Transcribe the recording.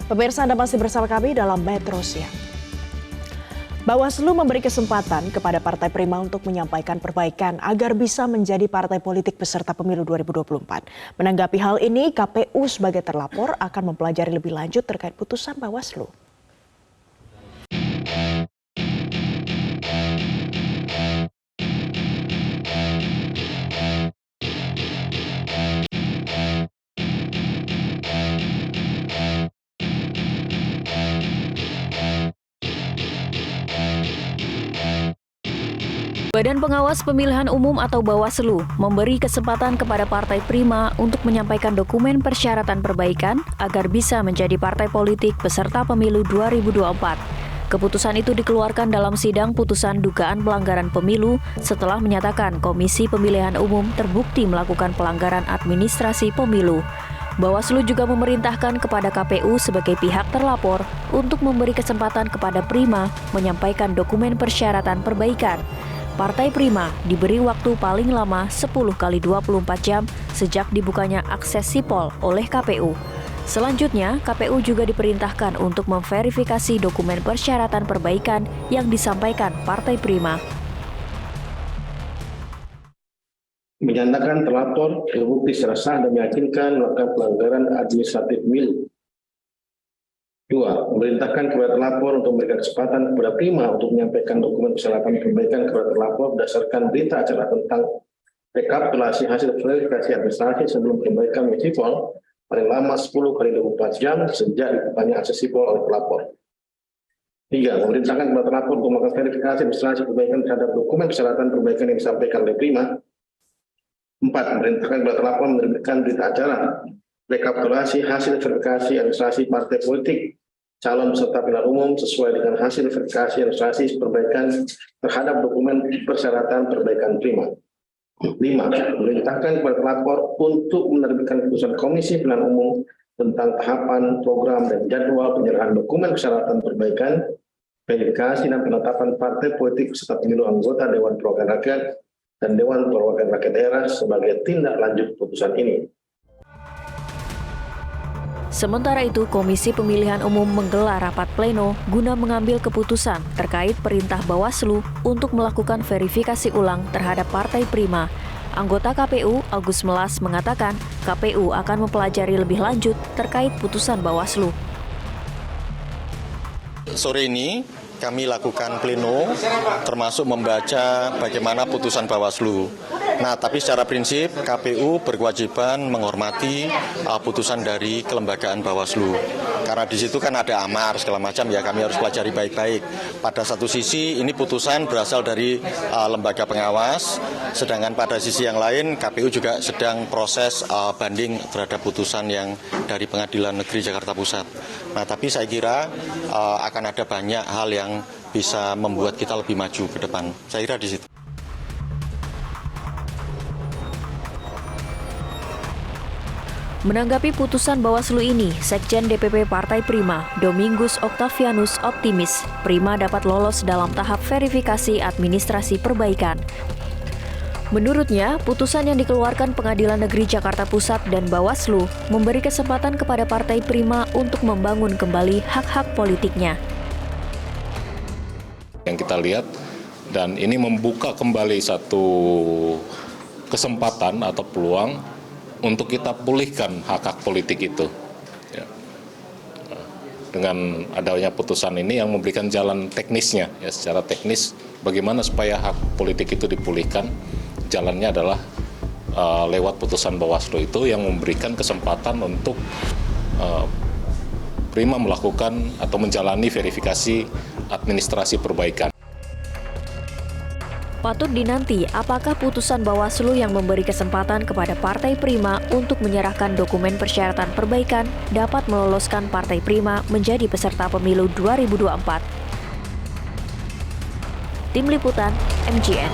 Pemirsa, Anda masih bersama kami dalam Metro Siang. Bawaslu memberi kesempatan kepada Partai Prima untuk menyampaikan perbaikan agar bisa menjadi partai politik peserta pemilu 2024. Menanggapi hal ini, KPU sebagai terlapor akan mempelajari lebih lanjut terkait putusan Bawaslu. Badan Pengawas Pemilihan Umum atau Bawaslu memberi kesempatan kepada Partai Prima untuk menyampaikan dokumen persyaratan perbaikan agar bisa menjadi partai politik peserta pemilu 2024. Keputusan itu dikeluarkan dalam sidang putusan dugaan pelanggaran pemilu setelah menyatakan Komisi Pemilihan Umum terbukti melakukan pelanggaran administrasi pemilu. Bawaslu juga memerintahkan kepada KPU sebagai pihak terlapor untuk memberi kesempatan kepada Prima menyampaikan dokumen persyaratan perbaikan. Partai Prima diberi waktu paling lama 10 kali 24 jam sejak dibukanya akses sipol oleh KPU. Selanjutnya, KPU juga diperintahkan untuk memverifikasi dokumen persyaratan perbaikan yang disampaikan Partai Prima. Menyatakan terlapor terbukti secara sah dan meyakinkan melakukan pelanggaran administratif pemilu. 2. Memerintahkan kepada terlapor untuk memberikan kesempatan kepada Prima untuk menyampaikan dokumen persyaratan perbaikan kepada terlapor berdasarkan berita acara tentang rekapitulasi hasil verifikasi administrasi sebelum perbaikan sipol paling lama 10 kali 24 jam sejak dibukanya akses sipol oleh terlapor. 3. Memerintahkan kepada terlapor untuk melakukan verifikasi administrasi perbaikan terhadap dokumen persyaratan perbaikan yang disampaikan oleh Prima. 4. Memerintahkan kepada terlapor menerbitkan berita acara rekapitulasi hasil verifikasi administrasi partai politik calon peserta pemilihan umum sesuai dengan hasil verifikasi administrasi perbaikan terhadap dokumen persyaratan perbaikan Prima. 5. Memerintahkan kepada terlapor untuk menerbitkan keputusan Komisi Pemilihan Umum tentang tahapan, program, dan jadwal penyerahan dokumen persyaratan perbaikan, verifikasi dan penetapan partai politik peserta pemilu anggota Dewan Perwakilan Rakyat dan Dewan Perwakilan Rakyat Daerah sebagai tindak lanjut putusan ini. Sementara itu, Komisi Pemilihan Umum menggelar rapat pleno guna mengambil keputusan terkait perintah Bawaslu untuk melakukan verifikasi ulang terhadap Partai Prima. Anggota KPU, Agus Melas, mengatakan KPU akan mempelajari lebih lanjut terkait putusan Bawaslu. Sore ini kami lakukan pleno termasuk membaca bagaimana putusan Bawaslu. Nah, tapi secara prinsip KPU berkewajiban menghormati putusan dari kelembagaan Bawaslu. Karena di situ kan ada amar segala macam, ya kami harus pelajari baik-baik. Pada satu sisi ini putusan berasal dari lembaga pengawas, sedangkan pada sisi yang lain KPU juga sedang proses banding terhadap putusan yang dari Pengadilan Negeri Jakarta Pusat. Nah, tapi saya kira akan ada banyak hal yang bisa membuat kita lebih maju ke depan. Saya kira di situ. Menanggapi putusan Bawaslu ini, Sekjen DPP Partai Prima, Domingus Octavianus optimis Prima dapat lolos dalam tahap verifikasi administrasi perbaikan. Menurutnya, putusan yang dikeluarkan Pengadilan Negeri Jakarta Pusat dan Bawaslu memberi kesempatan kepada Partai Prima untuk membangun kembali hak-hak politiknya. Yang kita lihat, dan ini membuka kembali satu kesempatan atau peluang untuk kita pulihkan hak-hak politik itu. Ya. Dengan adanya putusan ini yang memberikan jalan teknisnya, ya, secara teknis bagaimana supaya hak politik itu dipulihkan. Jalannya adalah lewat putusan Bawaslu itu yang memberikan kesempatan untuk Prima melakukan atau menjalani verifikasi administrasi perbaikan. Patut dinanti apakah putusan Bawaslu yang memberi kesempatan kepada Partai Prima untuk menyerahkan dokumen persyaratan perbaikan dapat meloloskan Partai Prima menjadi peserta pemilu 2024. Tim Liputan, MGN.